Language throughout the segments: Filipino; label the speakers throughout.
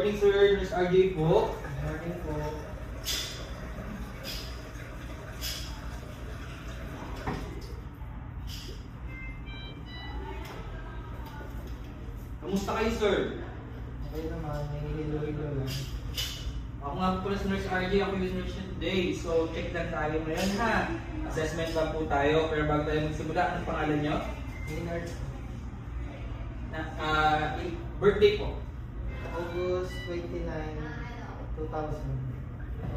Speaker 1: morning, sir. Nurse RJ po.
Speaker 2: Morning po.
Speaker 1: Kamusta kayo, sir?
Speaker 2: Okay naman, nahihilo-hilo lang.
Speaker 1: Ako nga po pala sa Nurse RJ. Ako yung nurse niya today. So, check lang tayo ngayon, ha? Assessment lang po tayo. Pero bago tayo magsimula, anong pangalan nyo?
Speaker 2: Maynard,
Speaker 1: Birthday po.
Speaker 2: August 29, 2000.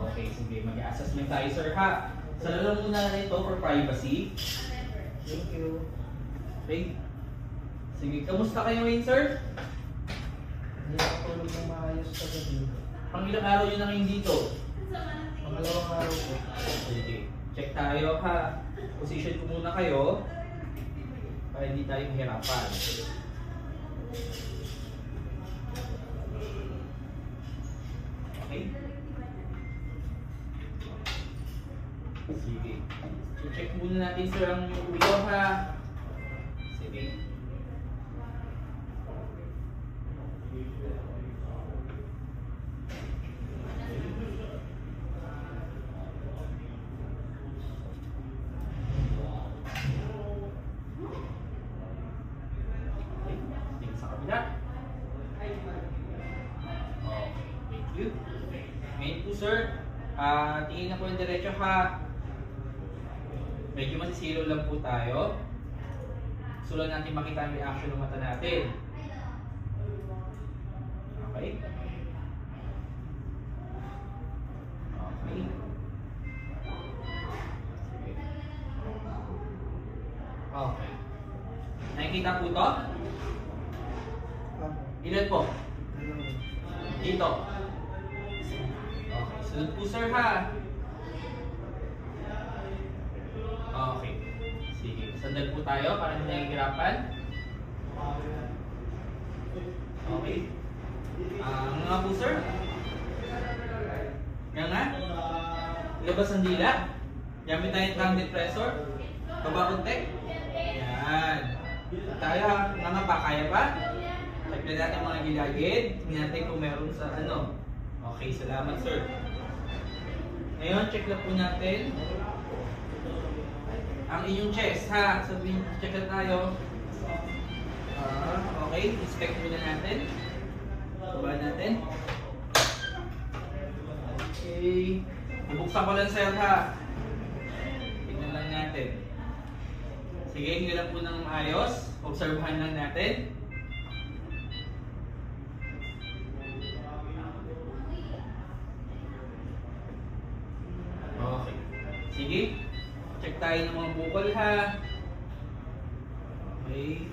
Speaker 1: Okay, sige. Mag-assessment tayo, sir, ha? Sa lalo muna na ito for privacy.
Speaker 2: Thank you.
Speaker 1: Okay? Sige, kamusta kayo ngayon, sir?
Speaker 2: Hindi nakatulog ng maayos sa gabi.
Speaker 1: Pang ilang araw nyo na ngayon dito?
Speaker 2: Pangalawang araw po.
Speaker 1: Sige. Check tayo, ha? Position ko muna kayo para hindi tayo mahirapan. Okay? Sige. Check muna natin, sir, ang ulo, ha? Sige. Tingin sa kabila. Okay, thank you. Ngayon po, sir, tingin na po yung diretso, ha? Medyo masisilo lang po tayo. Gusto lang natin makita ang reaction ng mata natin. Okay? Okay. Okay. Nakikita po to? Ilan po? Dito. Okay. Sunod po, sir, ha? Okay. Sige. Sandal po tayo para hindi nahihirapan. Okay. Nga po, sir? Nga? Ilabas ang dila. Gamit tayo yung tongue depressor. Baba konti. Yan. Tayo, ha? Nga pa, kaya pa? Check na natin mga gilagid. Tingnan natin kung meron sa ano. Okay, salamat, sir. Ngayon, check lang po natin ang inyong chest, ha? Sabihin, check na tayo. Okay, inspect muna natin. Baba natin. Okay. Bubuksan ko lang, sir, ha? Tignan lang natin. Sige, hindi lang po ng maayos. Obserbahan lang natin. Okay. Sige. Check tayo ng mga bukol, ha? Okay.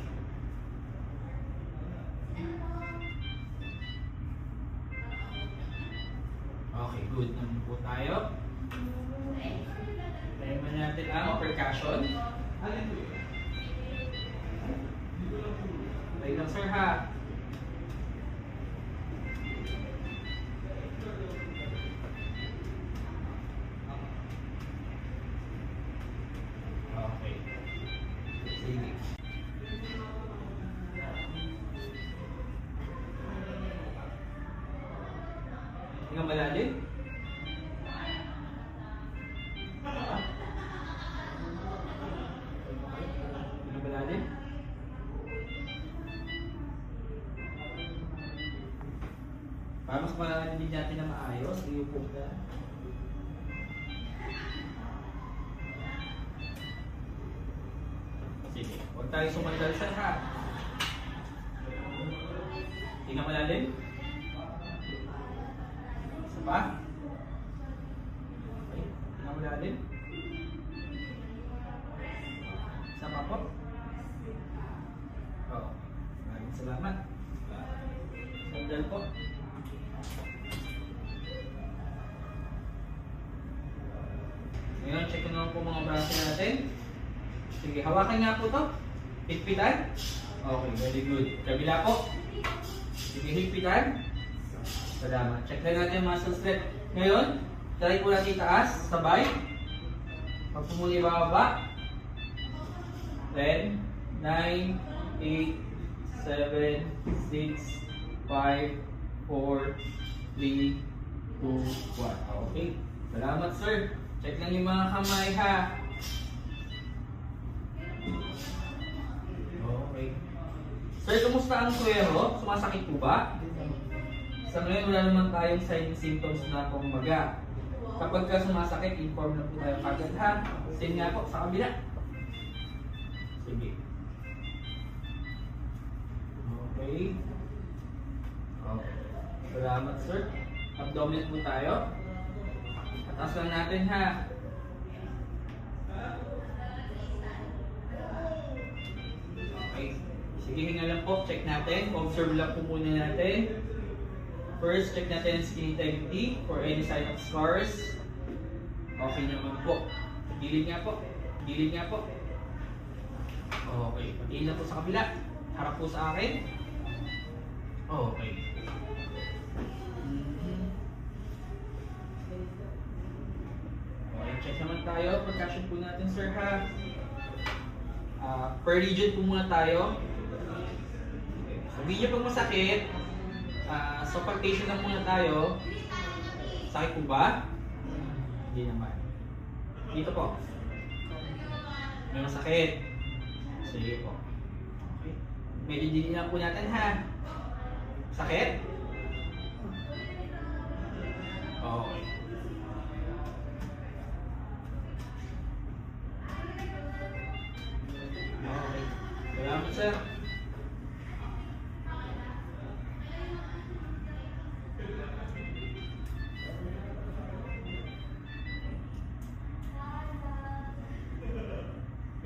Speaker 1: Okay, good naman po tayo. Tingnan natin ang percussion. Okay lang, sir, ha? Okay. Sige. Tingnan malalim. Tingnan malalim. Para mas malalim natin na maayos, iupo ka. Sige, huwag tayo sumandal, sir, ha? Tingnan malalim. Isa pa. Okay, tingnan malalim. Isa pa po. Oo, maraming salamat. Sandal po. Ngayon, check ko naman po mga braso natin. Sige, hawakan nga po to. Higpitan. Okay, very good. Kabila po. Sige, higpitan. Salamat. Check na natin yung muscle strength. Ngayon, try po natin itaas. Sabay. Pag pumuli bababa. 10, 9, 8, 7, 6, 5, 4, 3, 2, 1. Okay. Salamat, sir. Check lang yung mga kamay, ha. Okay. Sir, kumusta ang suwero? Sumasakit po ba? Sa ngayon, wala naman tayong sign symptoms na pumamaga. Kapag ka sumasakit, inform na po tayo kagad, ha. Same nga po, sa kabila. Sige. Okay. Okay. Salamat, sir. Abdomen po tayo. Taas lang natin, ha. Okay. Sige, hinga lang po. Check natin. Observe lang po muna natin. First, check natin skin integrity for any sign of scars. Okay naman po. Gilid nga po. Gilid nga po. Okay. Patiin lang po sa kabila. Harap po sa akin. Okay. Okay, check naman tayo. Percussion po natin, sir, ha. Per region po muna tayo. Sabihin niyo pag masakit. So palpation lang muna tayo. Sakit po ba? Hindi naman. Dito po. May masakit. Sige po. Okay. Medyo dili lang po natin, ha. Sakit? Okay. Okay. Salamat, sir.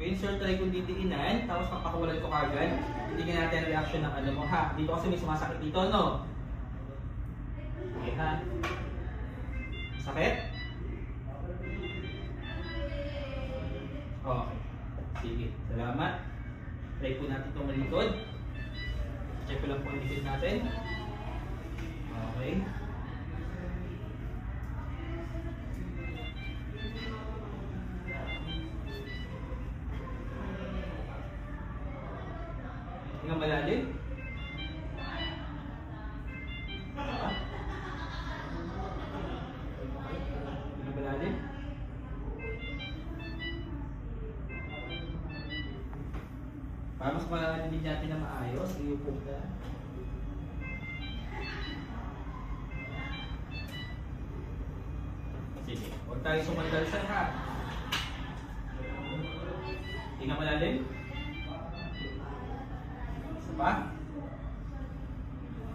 Speaker 1: Ngayon, sir, try kong didiinan, tapos papakulan ko kagad. Titignan natin ang reaction ng ano mo, ha. Dito kasi may sumasakit dito, no? Okay, ha. Sakit? Okay. Sige, salamat. Try po natin itong malikod. Check ko lang po ang likod natin. Okay. Tingnan malalim. Tingnan malalim. Para mas malalim natin na maayos, iupo ka. Sige, huwag tayo sumandal sa ha. Tingnan malalim. Isa pa.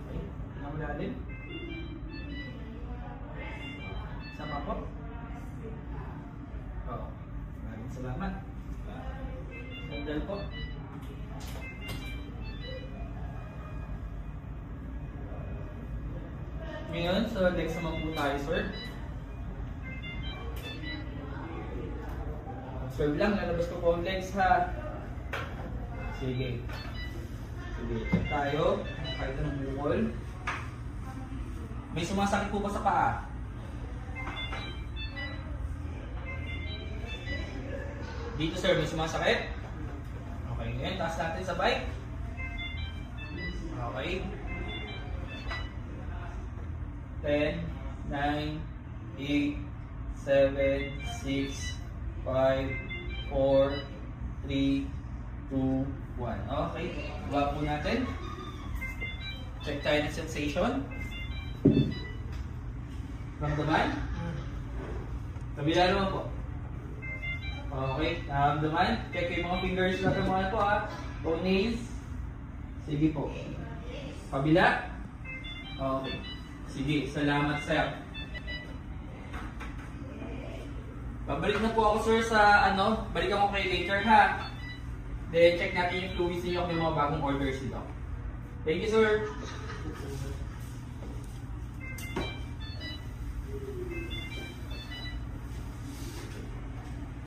Speaker 1: Okay, tingnan malalim. Isa pa po. Oo, maraming salamat. Sandal po. Ngayon, so next naman po tayo, sir. Observe lang, lalabas ko po ang legs, ha. Sige. Sige, check tayo. Kahit anong bukol. May sumasakit po ba sa paa? Dito, sir, may sumasakit? Okay, ngayon, taas natin sa bike. Okay. 10, 9, 8, 7, 6, 5, 4, 3, 2, 1. Okay, baba po natin. Check tayo ng sensation. Ramdaman? Kabila naman po. Okay, ramdaman. Check yung mga fingers natin mga po, ha. Toenails. Sige po. Kabila. Okay. Sige, salamat, sir. Babalik na po ako, sir, sa ano, balikan ko kayo later, ha. Then check natin yung fluids niyo kung may mga bagong orders dito. Thank you, sir.